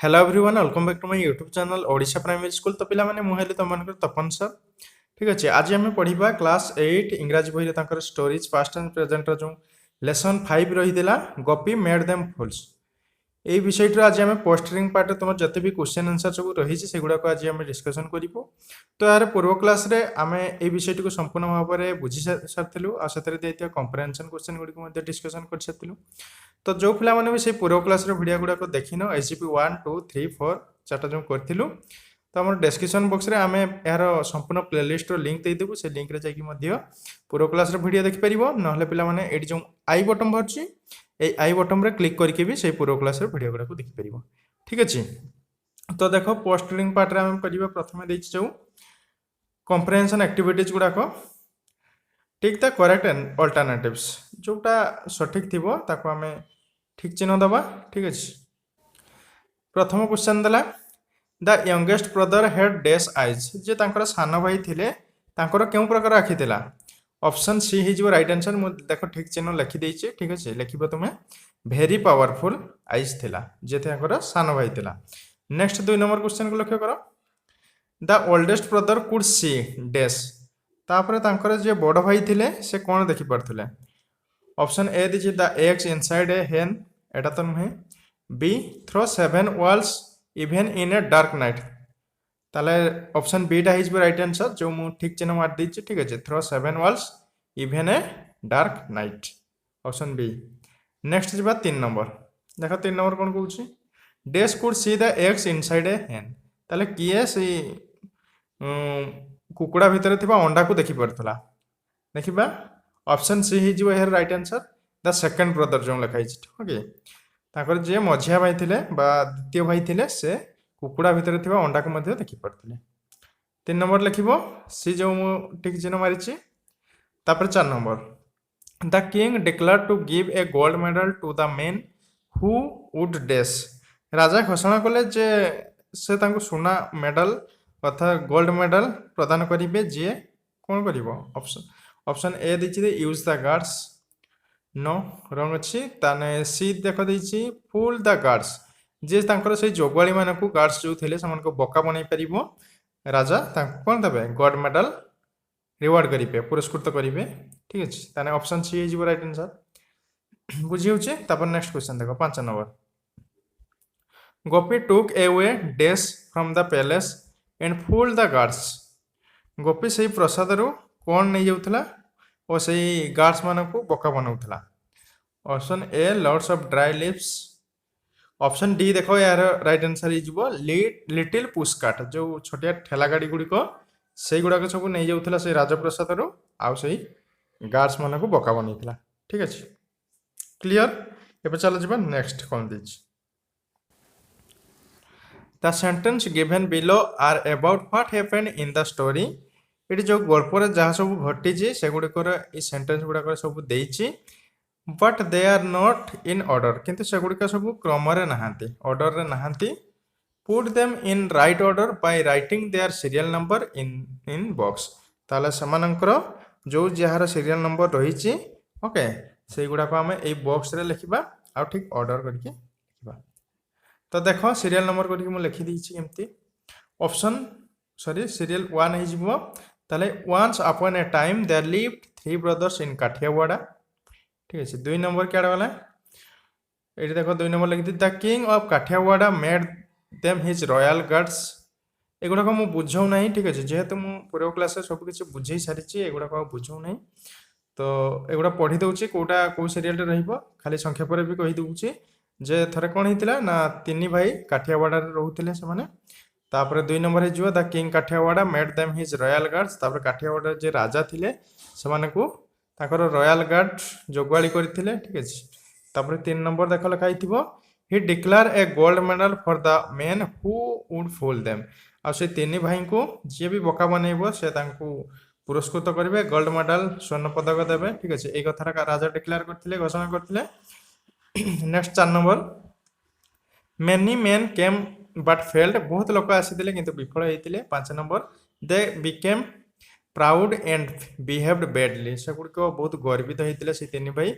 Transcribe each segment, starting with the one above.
Hello everyone welcome back to my YouTube channel Odisha primary school. तो पिला माने मुहेले तुमनकर तपन sir. ठीक अच्छे, आज आम पढ़ा क्लास 8 इंग्राजी बही तांकर स्टोरीज पास्ट एंड प्रेजेंट जो लेसन 5 रही गपी मेड देम फुल्स। এই বিষয়টি আজ আমি পোস্টরিং পার্টে তোমার যত বি কোশ্চেন আনসার সব রয়েছে সেগুড়া আজ আমি ডিসকসন করবু। তো এর পূর্ব ক্লাসে আমি এই বিষয়টি সম্পূর্ণ ভাবে বুঝি সারিলু আর দিয়ে কম্প্রেহেনসন কোশ্চেন গুড়ি ডিসকসন করে সারিলু। তো যে পিলা মানে বি সেই পূর্ব ক্লাসের ভিডিও গুড়াক দেখিন এসজিপি 1 2 3 4 চারটা যে করলু। তো আমার ডেসক্রিপশন বক্সরে আমি এর সম্পূর্ণ প্লেলিষ্টর লিঙ্ক দেইদেবু, সেই লিঙ্করে যাই পূর্ব ক্লাসের ভিডিও দেখিপার। নহলে পিলা মানে এটি যে আই বটন বাহারছি এই আই বটন ক্লিক করিকি भी সেই पूर्व क्लास भिडियो गुड़ा देखिपर। ठीक अच्छे, तो देख पोस्टरिंग पार्ट आम कर प्रथम जो कम्प्रेहेंशन एक्टिविटीज गुड़ाक ठीक द करेक्ट एंड अल्टरनेटिव्स जोटा सठिक थी आम ठीक चिन्ह दबा। ठीक अच्छे, प्रथम क्वेश्चन देला the youngest brother head dash eyes, जे तांकर सान भाई थिले तांकर केउ प्रकार आखि थिला। ऑप्शन सी हो राइट आंसर। मुझे देख ठीक चिन्ह लिखिदे। ठीक अच्छे, लिख तुम्हें भेरी पावरफुल आईज थिला जे सान भाई थिला। नेक्स्ट 2 नंबर क्वेश्चन को लक्ष्य कर the oldest brother could see dash, तापर तांकर जे बड़ भाई थिले से कौन देखि पारथिले। Option A the the eggs inside a hen, एटा तो नुहे। B through 7 walls even in a dark night, ताले ऑप्शन बीटा हो राइट आंसर जो मु ठीक चिन्ह मार दीची। ठीक अच्छे, through 7 walls even a dark night, option B. Next जी 3 नंबर, देख 3 नंबर कौन कौन dash could see the eggs inside a hen, ताले किए से कुकुड़ा भितर थिबा अंडा को देखि परथला। देखिबा ऑप्शन सी हो right answer the second brother जो लिखाई। ओके, ताकर जे मझिया भाई थिले बा द्वितीय भाई थिले से कुकुड़ा भितर थिबा अंडा को मध्य देखि पारथिले। 3 नंबर लिखिबो सी जो मु ठीक चिन्ह मारिछि। तापर 4 number the king declare to give a gold medal to the man who would dash, राजा घोषणा कले जे से तांको सोना मेडल अर्थात गोल्ड मेडल प्रदान करिवे जे कोन करिवो। ऑप्शन ए दिछि दे यूज द गार्ड्स, नो रंग अच्छी। ताने सी देख देछि फुल द गार्ड्स, जे तांकर से जोगवाली मानकु गार्ड्स जो थिले समानको बोका बनै परिबो राजा तांको कोन देबे गोल्ड मेडल रिवार्ड करिवे, पुरस्कृत करिवे। ठीक अछि, ताने ऑप्शन सी हे जिवो राइट आंसर। बुझी होचे। तापर नेक्स्ट क्वेश्चन देखो 5 number Gopi took away dash from the palace and fool the guards, Gopi से प्रसाद रु कोन नै जाउथला और से गार्ड्स मानकु बोका बनाउथला। Option A loads of dry leaves, option D देखो यार राइट आंसर हो लिटिल पुस्काट, जो छोटिया ठेला गाड़ी गुड़िक से गुड़ाक सब नहीं जाऊला से राजप्रसाद रू आउ से गार्ड्स मान को बोका बनईला। ठीक अच्छे, क्लियर। एबे चल जा नेक्स्ट कौन दीजिए the sentence given below are about what happened in the story. ये जो गल्प जहाँ सब घटी से गुड़िकर ये सेंटेंस गुड़ाक सब देइछि but they are not in order, किंतु सेगुड़िक सब क्रम नहांती ऑर्डर रे नहांती। Put them in right order by writing their serial number in box, ताले समानंकर जो जहार सीरियल नंबर रही ओके से गुड़ाक आम ये बॉक्स रे लिखा आ ठीक ऑर्डर करके लिखा। तो देख सीरियल नंबर करके मुझे लिखी देछि एमती। ऑप्शन सॉरी सीरियल 1 हो ताले once upon a time there lived 3 brothers in Kathiawada. ठीक है, 2 नंबर क्या गला ये देख 2 नंबर लिखी the king of Kathiawada made them his royal guards, एगुड़ाक मुझे बुझाऊ ना। ठीक अच्छे, जेहेतु मुझे पूर्व क्लास सबकि बुझे सारी एगुड़ाक बुझाऊ ना, तो एगुड़ा पढ़ी दूसरी कौटा कौ सीरियल रही खाली संक्षेप भी कहीदे जे थरे कौन होता ना 3 भाई काठियावाड़ा रोते से। तापर 2 नंबर हो the king Kathiawada made them his royal guards, तापर काठियावाड़ा जे राजा थे से रॉयल गार्ड जोगवाड़ी करते। ठीक अच्छे, तापर 3 नंबर देख लिखाई he declare a gold medal for the man who would fool them, आ से 3 भाई को जी भी बोका बनइबो से तांको पुरस्कृत करेंगे गोल्ड मेडल स्वर्ण पदक देवे। ठीक अच्छे, ये कथा राजा डिक्लेयर करते घोषणा करते। Next 4 number many main came but failed, बहुत लोक आसी किंतु विफल होते। 5 number they became proud and behaved badly, से गुड़िक बहुत गर्वित होते से 3 भाई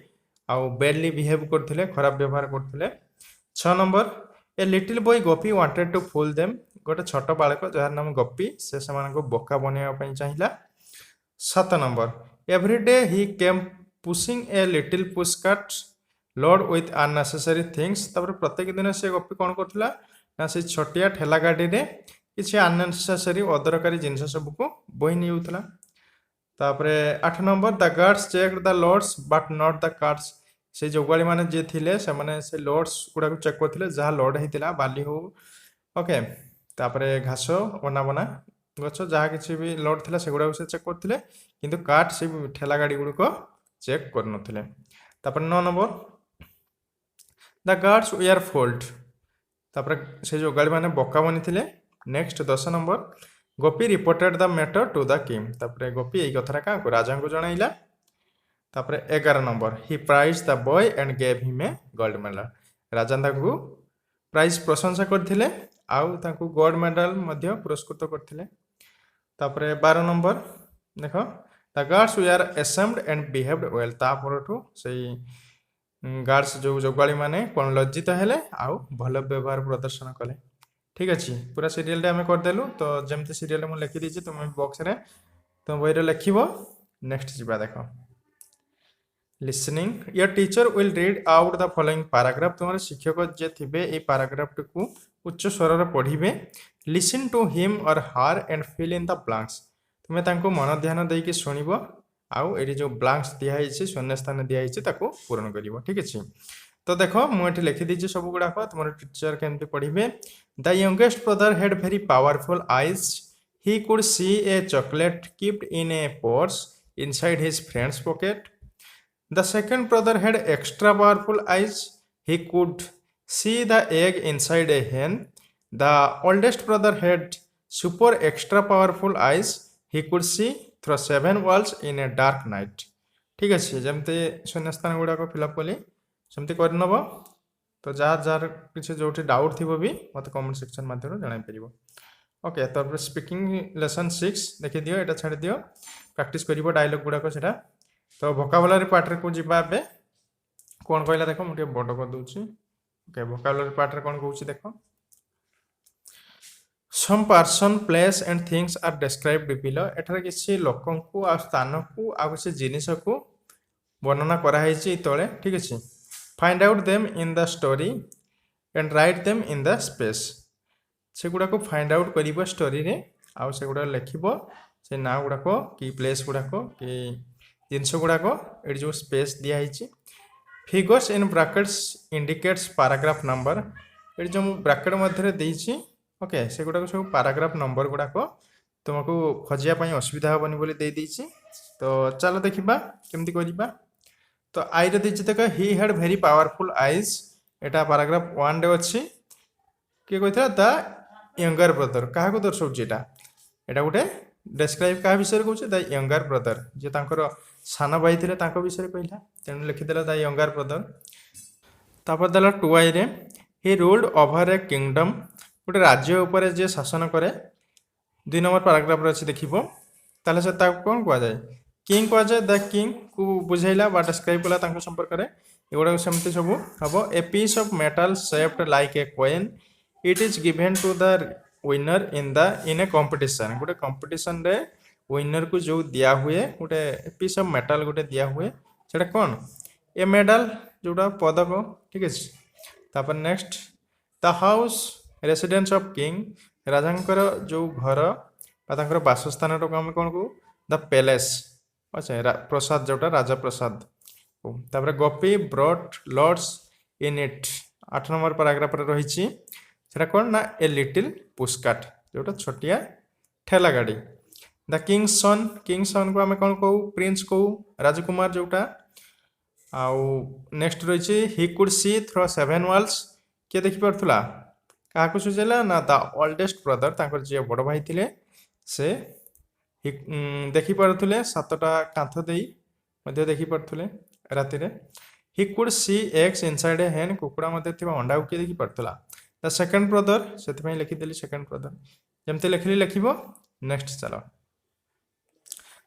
आउ बैडली बिहेव करते खराब व्यवहार करते। 6 number a little boy Gopi wanted to fool them गोटे छोट बालक जार नाम गोपी से सेमानंको बोका बनेवा पई चाहिला 7 number everyday he came pushing a little pushcart load with unnecessary things तापर प्रत्येक दिन से गोपी कोन करथला ना से छोटिया ठेला गाड़ी रे किछि अननेसेसरी अदरकारी जिंस सब को बोही निउथला तापर 8 number the guards checked the loads but not the carts से जोगाड़ी माने जे थिले से माने से लोड्स गुडा को चेक करथिले जहा लोड हेतिला बाली हो ओके तापरे घास बना बना गछ जहा किछि भी लोड थिला से गुडा से चेक करथिले किंतु कार्ट से ठेला गाड़ी गुड को चेक कर नथिले तापर 9 number the guards were fooled तापर से जोगाड़ी माने बोका बनी थिले next 10 number Gopi reported the matter to the king तापर गोपी एई कथरा का राजा को जणाइला तापर 11 number he praise the boy and gave him a gold medal राजा ताकू प्राइज प्रशंसा करथिले आउ ताकू गोल्ड मेडल मध्य पुरस्कृत करथिले तापर 12 नंबर देखो the guards were ashamed and behaved well तापरठू सेई गार्ड्स जो जोगाली माने कोन लज्जित हेले आउ भल व्यवहार प्रदर्शन कले ठीक अछि पूरा सीरियल रे हमें कर देलु तो जेमते सीरियल में लिखि दीची तुम बॉक्स रे तुम बही रे लिखिबो नेक्स्ट जिबा देखो listening your teacher will read out the following paragraph तुम्हारे शिक्षक जे थिबे ए पैराग्राफ को उच्च स्वर रे पढ़िबे लिसन टू हिम और her and fill in the blanks तुमे तांको मन ध्यान देई के सुनिबो आउ एडी जो ब्लैंक्स दिया हिची शून्य स्थान दिया हिची ताको पूर्ण करिवो ठीक अछि तो देखो मु एठी लिखि दीची सब गुडा को तुम्हारे टीचर केनते पढ़िबे the youngest brother had very powerful eyes he could see a chocolate kept in a purse inside his friend's pocket The second brother had extra powerful eyes. He could see the egg inside a hen. The oldest brother had super extra powerful eyes. He could see through 7 walls in a dark night. ठीक है जमते शून्यस्थान गुड़ा को fill up कली सेमती करनब तो jar jar किसी जो डाउट थी भी मत कमेंट सेक्शन माध्यम जन पार ओके तो स्पीकिंग लेसन 6 देखी दियो एटा छाड़ दियो प्रैक्टिस करिवो डायलॉग गुड़ा को सेटा तो वोकाबुलरी पार्ट रे को जिबा बे कोन कहला देखो मुटे बड कर दूची ओके वोकाबुलरी पार्ट रे कोन कहूची देखो some person place and things are described below एठारे किसी लोकन को आ स्थान को आ किसी जिनिस को वर्णना करा हैची तळे ठीक अछि find out them in the story and write them in the space से गुडा को फाइंड आउट करिवो स्टोरी रे आ से गुडा लिखिबो से ना गुडा को की प्लेस गुडा को की जिनस गुड़ाक ये जो स्पेस दिखाई figures in brackets indicates paragraph number ये जो ब्रैकेट मध्य देइछि ओके से गुड़ाक सब पैराग्राफ नंबर गुड़ाक तुमको खोजिया असुविधा हेनी बोली दे देइछि तो चलो देखिबा केमती करिबा तो आई रे देइछि देख he had very powerful eyes Etah paragraph 1 रे अछि के कहथला द यंगर ब्रदर काहा को दर्शाउछि एटा गोटे डिस्क्राइब क्या विषय कौन द यंगर ब्रदर जे तांकर सान भाई थे विषय कहला तेणु लिखिदेला द यंगर ब्रदर तापर देला 2i रे he ruled over A kingdom गोटे राज्य उपर जे शासन करे 2 नंबर पैराग्राफ रे अछि देखिबो ताले से ता कोन कहआ जाय किंग कहआ जाय द किंग को बुझाइला बा डिस्क्राइब कला तांको संपर्क रे एगुडा सेमति सब हबो a piece of metal shaped like a coin it is given to the winner in a competition गोटे कंपटीशन रे विनर को जो दिया हुए गोटे पीस ऑफ मेटल गोटे दिया हुए सेटा कौन ए मेडल जोटा पदक ठीक है तापर next the house residence of king राजांकर जो घर बा बासस्थान आम कौन को द पैलेस अच्छा प्रसाद जोटा राजा प्रसाद तापर Gopi brought loads in it 8 number paragraph रे रही सेटा कौन ना ए लिटिल पुशकार्ट जोटा छोटिया ठेला गाड़ी द किंग्स सन को आम कौन कहू प्रिंस कहू राजकुमार जोटा आउ नेक्स्ट रही he could see through 7 walls किए देखी पार्थला क्या सूझेला ना द ओल्डेस्ट ब्रदर तांकर जे बड़ भाई थिले से देखी पारुथले 7टा कांथ देई मध्ये देखी पारुथले राति रे ही could C eggs inside a hen कुकुड़ा मध्ये थिबा अंडा को किए देखी पारुथला द सेकंड ब्रदर से लिखी देली सेकंड ब्रदर जमते लिखली लिखिबो नेक्स्ट चलो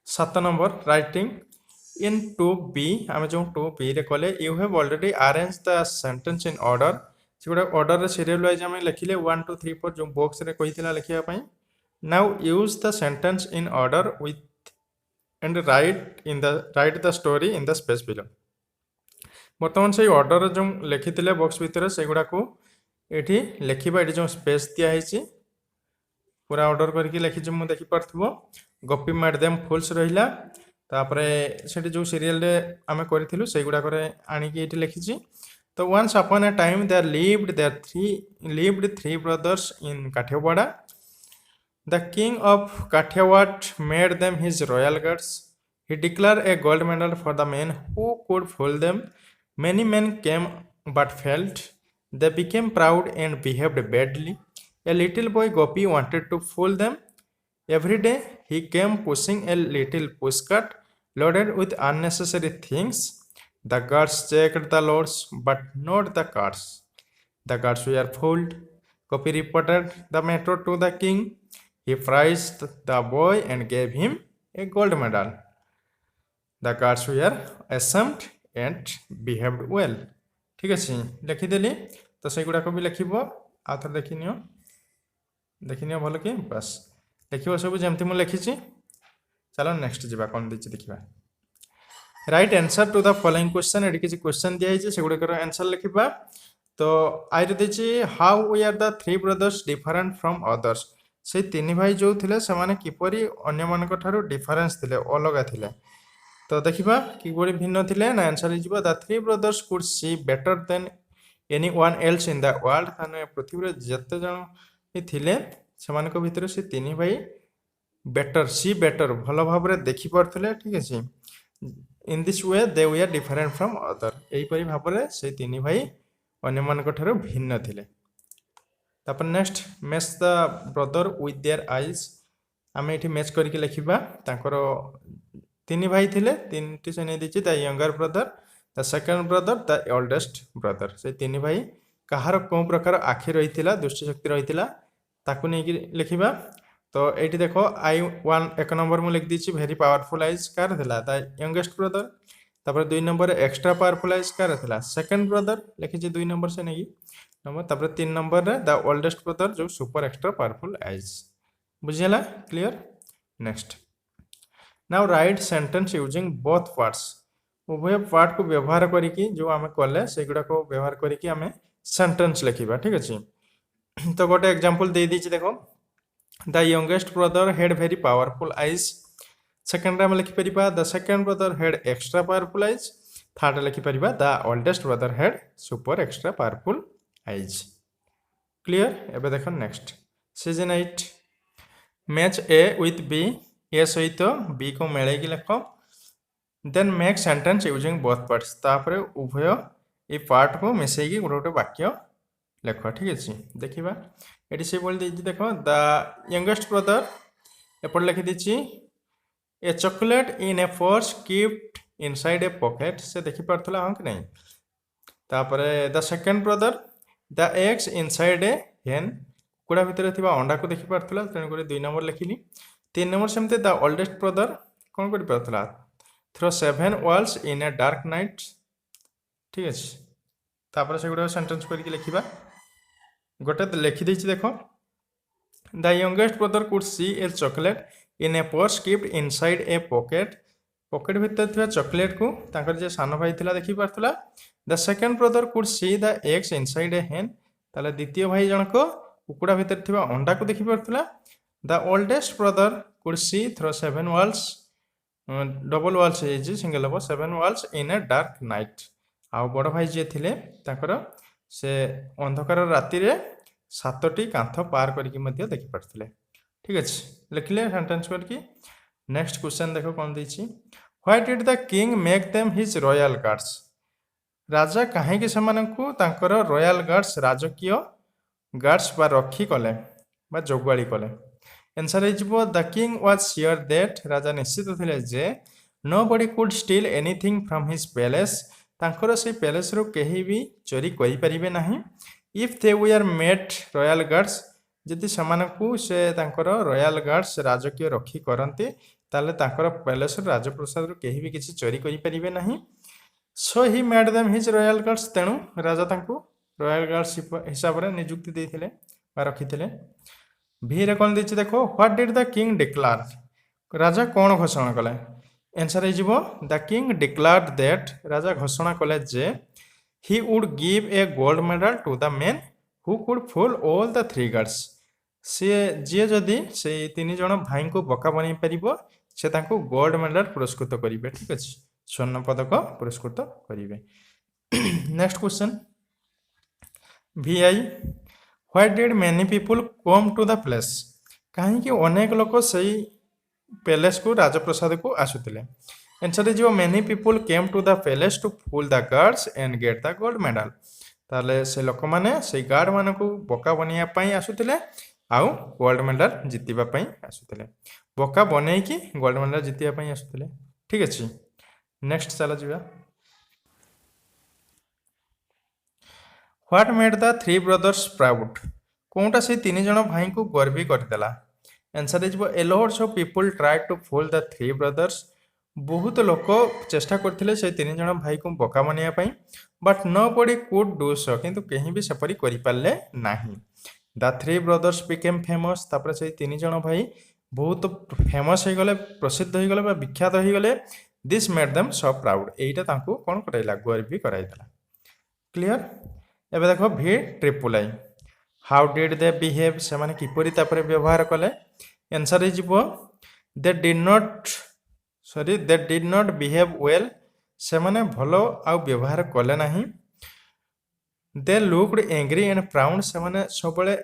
7 नंबर राइटिंग इन 2b आम जो 2b रे कले you have already arrange the sentence in order से गोटे ऑर्डर सीरियल वाइज आम लिखिले 1 2 3 4 जो बॉक्स रे कही लिखा। Now use the sentence in order with and right the story in the space below. बर्तमान से ऑर्डर जो लिखी बॉक्स भितर से गुड़ा को ये लिखा ये जो स्पेस दिखाई पूरा ऑर्डर करके लिखी मुझे देखिपो गपी मैडम फुल्स रहा से जो सीरियल आम करूँ से गुड़ाक आणिकी लिखी। तो once upon a time there lived three brothers in Kathiawar. The king of Kathiawar made them his royal guards. He declared a gold medal for the men who could fool them. Many men came but failed. They became proud and behaved badly. A little boy Gopi wanted to fool them. Every day he came pushing a little pushcart loaded with unnecessary things. The guards checked the loads but not the carts. The guards were fooled. Gopi reported the matter to the king. He praised the boy and gave him a gold medal. The guards were ashamed and behaved well. ठीक अच्छे लिखिदेली तो से गुड़ाक भी लिख आउ थे देखनी भल कि बस लिख सब जमती मुझे लिखी। चलो नेक्स्ट जा कौन देखिए देखा। Write answer to the following question. ये किसी क्वेश्चन दिखाई से गुड़ाकर आंसर लिखा। तो आई देखिए how we are the three brothers different from others. से तीन भाई जो थे से किपरि अन्य मान डिफरेन्स थे अलग थे। तो देखा किपरि भिन्न थे ना आंसर हो the three brothers could see better than any one else in the world. मैंने पृथ्वी जिते जन थे से भितर से तीन भाई बेटर सी बेटर भल भाव देखी पारे। ठीक अच्छे in this way they were different from other. यहीपरि भाव से तीन भाई अन्य मान भिन्न थे। तापर next match the brother with their eyes. आम ये मैच करके लिखा तांकर तीन भाई थे तीन से नहीं दी the younger brother the second brother the oldest brother. से तीन भाई कहार कौ प्रकार आखि रही दृष्टिशक्ति रही नहीं लिखा। तो ये देख आई वन एक नंबर मुझे लिख दी भेरी पावरफुल आईज कार द यंगेस्ट ब्रदर। तापर 2 नंबर एक्स्ट्रा पावरफुल आईज कार सेकेंड ब्रदर लिखी 2 नंबर से नहीं नंबर। तापर 3 नंबर रे द ओल्डेस्ट ब्रदर जो सुपर एक्स्ट्रा पावरफुल आईज। बुझीगला clear. Next now write sentence using both parts. उभय पार्ट को व्यवहार करिकी जो आम कले से गुड़ा को व्यवहार करिकी आम सेंटेंस लिखा। ठीक अच्छे तो गोटे एग्जांपल दे दीजिए देखो the youngest brother had very powerful eyes. Second आम लिखिपर the second brother had extra powerful eyes. Third लिखिपर the oldest brother had super extra powerful eyes. Clear. एबे देख नेक्स्ट सीजन 8 match A with B. A सहित B को मिलैकी लिख then make sentence using both parts. तापर उभय ये पार्ट को मिसेगी गोटे गोटे वाक्य लिख। ठीक अच्छे देखा ये से बोल दीजिए देख द यंगेस्ट ब्रदर एपट लिखी दी a chocolate in a purse kept inside a pocket. से देखिपारा हाँ कि नहीं। तापर the second brother the eggs inside a hen. कुकुड़ा भितर थी अंडा को देखिपारा तेणुक 2 नंबर लिखिली। 3 नंबर सेमती द ओल्डेस्ट ब्रदर कौन कर through 7 walls in a dark night. ठीक अच्छे तापर से गुड़ा सेंटेंस करके लिखा गोटे लिखिदी देख the youngest brother could see a chocolate in a purse kept inside a pocket. Pocket भितर थी चॉकलेट को तांकर जे सान भाई थिला देखि पारथला। The second brother could see the eggs inside a hen. ताले द्वितीय भाई जनक कुकुड़ा भितर थी अंडा को देखि पारथला। The oldest brother could see through 7 walls double walls single हम 7 walls in a dark night. आउ बड़ भाई जी थे से अंधकार राति 7टी कांथ पार करके देखी पारे। ठीक अच्छे लिखिले सेंटेंस करके। नेक्स्ट क्वेश्चन देख कौन देछि why did the king make them his royal guards. राजा कहीं से रॉयल गार्ड्स राजकीय गार्ड्स बा रखी कले बा जोगाड़ी कले। आंसर हो the king was sure that. राजा निश्चित थे जे nobody could steal anything from his palace. तांकर से पैलेस रो कहीं भी चोरी करि परिबे नाही। If they were made royal guards जदि से तांकर रॉयल गार्ड्स राजकीय रखी करते ताले तांकर पैलेस राजप्रसाद रो कहीं भी किसी चोरी करि परिबे नाही। So he made them his royal guards. तेणु राजा तांको रॉयल गार्ड्स हिसाब से नियुक्ति देते रखी। भी रे कौन देछि देखो what did the king declare राजा कौन घोषणा कले आंसर हो द किंग डिक्लेयर्ड दैट राजा घोषणा कले जे he would give a gold medal to the man who could fool all the three guards सी जी जदि से तीन जन भाई को बका बन पार से गोल्ड मेडल पुरस्कृत करेंगे। ठीक अच्छे स्वर्ण पदक पुरस्कृत करेंगे। Next question VI why did many people come to the place कहीं अनेक लोक से पैलेस को राजप्रसाद को आसुले आंसर जो many people came to the palace to fool the guards and get the gold medal ताले से लोक मैंने से गार्ड मान को बका बनवाई आसुले आउ गोल्ड मेडल जितवाई आसुले बका बनईकी गोल्ड मेडल जितवाई आसुले। ठीक अच्छे नेक्स्ट चल जा what made the three brothers proud कौटा से तीन जन भाई को गर्वी करदेला आंसर हो a lots of people try to fool the three brothers बहुत लोक चेष्टा करते से तीन जन भाई को बका बनवाई but nobody could do so किंतु कहीं भी सेपरी करें ना the three brothers became famous तापर से तीन जन भाई बहुत फेमस हो गले प्रसिद्ध हो गले विख्यात हो गले this made them so proud यहीटा कौन कराइला गर्वी कराइला। क्लियर एबे देखो V triple I how did they behave से माने किपरि तापर व्यवहार कले आंसर हो they did not behave well से माने भलो आ व्यवहार कले नहीं they looked angry and proud से माने सबले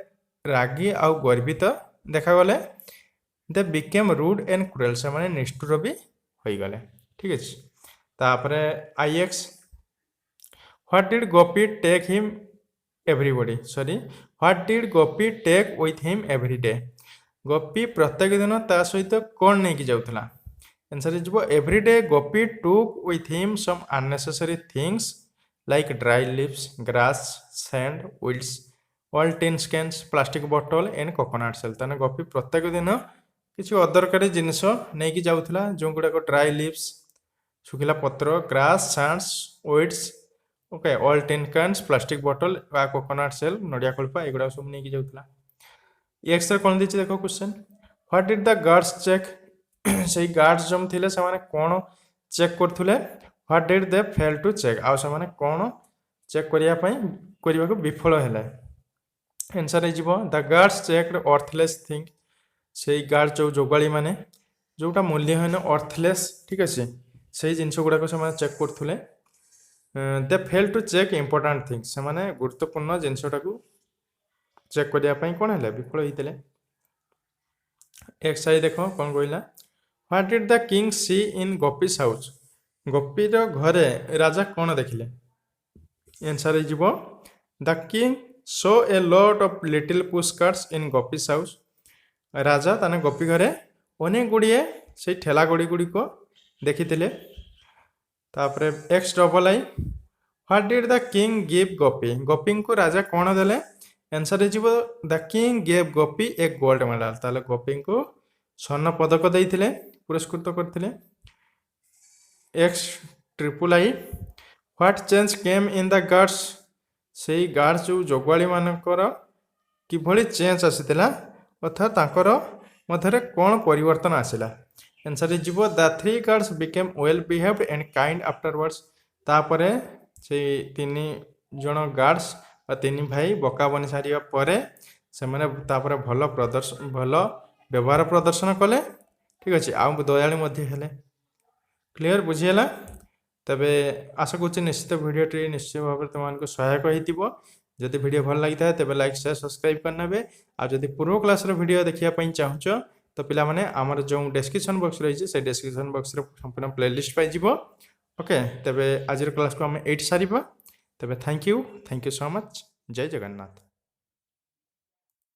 रागी आ गर्वित देखा गले they became rude and cruel से माने निष्ठुर भी हो गले। ठीक अच्छे तापरे IX what did Gopi take him what did Gopi take with him every day Gopi प्रत्येक दिन ता सहित कौन नहीं जाऊला आंसर हो every day Gopi took with him some unnecessary things like dry leaves grass sand weeds all tin cans plastic bottle and coconut shell ताने गोपी प्रत्येक दिन किसी अदरकारी जिनस नहीं जाऊला जो गुड़ाक ड्राई लिव्स सुखिला पत्र grass sands weeds okay all tin cans plastic bottle coconut shell नड़िया खलपा एगुड़ा सब नहीं जाऊला। एक्स कौन देती देखो question what did the guards check से गार्ड्स जो थे से कौन चेक करथुले what did they fail to check आउ से कौन चेक करने को विफल है आंसर हो द गार्ड्स चेक्ड अर्थलेस थिंग से गार्ड जो जोगाड़ी माने जोटा मूल्यहीन अर्थलेस। ठीक अच्छे से जिनस गुड़ाक से चेक करथुले they fail to check important things से माने गुरुत्वपूर्ण जिनसटा को चेक करने कौन है विफल होते। एक्स आई देख कौन कहला what did the king see in Gopi's house गोपीर घरे राजा कौन देखिले आंसर हो the king saw a lot of little pushcarts in Gopi's house राजा ताने गोपी घरे अनेक गुड़िए से ठेला गड़ी गुड़िक देखी तापरे X double I what did the king give Gopi Gopi को राजा कौन देले आंसर हो the king gave Gopi a gold medal ताले गोपी को स्वर्ण पदक देते पुरस्कृत करते। X triple I what change came in the guards से गार्ड्स जो जोगाड़ी मानकर किभली चेंज आसीला अर्थात तांकर मध्य कौन परिवर्तन आसला आंसर हो the three guards became well behaved and kind afterwards तापरे से तीन जन गार्ड्स और तीन भाई बका बनी सारा पर से भल व्यवहार प्रदर्शन कले। ठीक अच्छे आउ दयालु हेले। क्लियर बुझीगला तेबे आशा करुच्ची निश्चित भिडियोटी निश्चित भाव में तुमको सहायक हो जदि वीडियो भल लगी था तेबे लाइक शेयर सब्सक्राइब करने आदि पूर्व क्लास वीडियो देखिए चाहूँ तो पिला माने आमर जो डिस्क्रिप्शन बॉक्स रही है डिस्क्रिप्शन बॉक्स संपूर्ण प्लेलिस्ट पाइज। ओके तेबे आज क्लास को आम एट सारिबा तेबे थैंक यू सो मच जय जगन्नाथ।